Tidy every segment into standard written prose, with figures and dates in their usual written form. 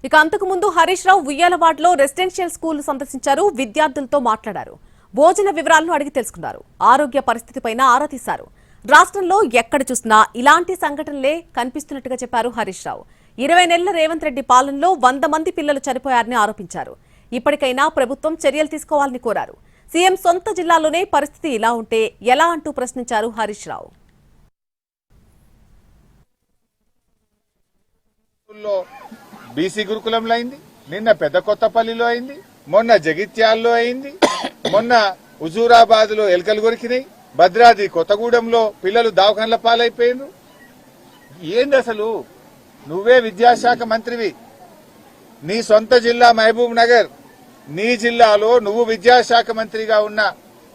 ఇక అంతకు ముందు హరీష్ రావు ఉయ్యాలవాడలో రెసిడెన్షియల్ స్కూల్ సందర్శించారు. విద్యార్థులతో మాట్లాడారు. భోజన వివరాలను అడిగి తెలుసుకున్నారు. ఆరోగ్య పరిస్థితిపైన ఆరా తీశారు. రాష్ట్రంలో ఎక్కడ చూసినా ఇలాంటి సంఘటనలే కనిపిస్తున్నట్టుగా చెప్పారు హరీష్ రావు. 20 నెలల రేవంత్ రెడ్డి పాలనలో 100 మంది పిల్లలు చనిపోయారని ఆరోపించారు. ఇప్పటికైనా ప్రభుత్వం చర్యలు తీసుకోవాలని కోరారు. సీఎం సొంత జిల్లాలోనే పరిస్థితి ఇలా ఉంటే ఎలా అంటూ ప్రశ్నించారు హరీష్ రావు. బీసీ గురుకులంలో అయింది, నిన్న పెద్ద కొత్తపల్లిలో అయింది, మొన్న జగిత్యాల్లో అయింది, మొన్న హుజూరాబాద్ లో ఎలుకలు కొరికినాయి, భద్రాద్రి కొత్తగూడెంలో పిల్లలు దవాఖానల పాలైపోయినారు. ఏంది అసలు? నువ్వే విద్యాశాఖ మంత్రివి, నీ సొంత జిల్లా మహబూబ్ నగర్, నీ జిల్లాలో నువ్వు విద్యాశాఖ మంత్రిగా ఉన్న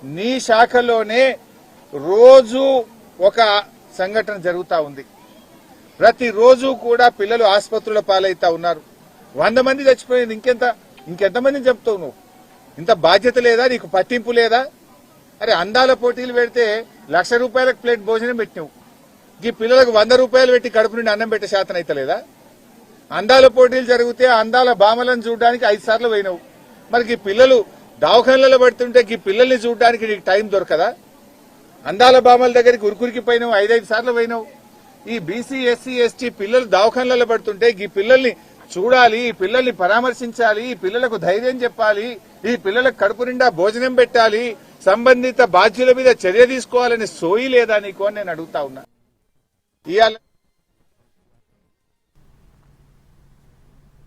నీ శాఖలోనే రోజు ఒక సంఘటన జరుగుతా ఉంది. ప్రతిరోజు కూడా పిల్లలు ఆసుపత్రుల పాలైతా ఉన్నారు. 100 మంది చచ్చిపోయింది. ఇంకెంతమందిని చెప్తావు నువ్వు? ఇంత బాధ్యత లేదా? నీకు పట్టింపు లేదా? అరే, అందాల పోటీలు పెడితే ₹1,00,000 ప్లేట్ భోజనం పెట్టినావు. ఈ పిల్లలకు ₹100 పెట్టి కడుపు నుండి అన్నం పెట్టే శాతం అయితే లేదా? అందాల పోటీలు జరిగితే అందాల భామలను చూడడానికి 5 సార్లు పోయినావు. మరి ఈ పిల్లలు దవాఖానలలో పడుతుంటే ఈ పిల్లల్ని చూడడానికి నీకు టైం దొరకదా? అందాల భామల దగ్గరికి ఉరుకురికి పోయినావు, 5 సార్లు పోయినావు. ఈ బీసీ ఎస్సీ ఎస్టీ పిల్లలు దవాఖానలలో పడుతుంటే ఈ పిల్లల్ని చూడాలి, ఈ పిల్లల్ని పరామర్శించాలి, ఈ పిల్లలకు ధైర్యం చెప్పాలి, ఈ పిల్లలకు కడుపు నిండా భోజనం పెట్టాలి, సంబంధిత బాధ్యుల మీద చర్య తీసుకోవాలని సోయి లేదా నీకు అని నేను అడుగుతా ఉన్నా. ఇవాళ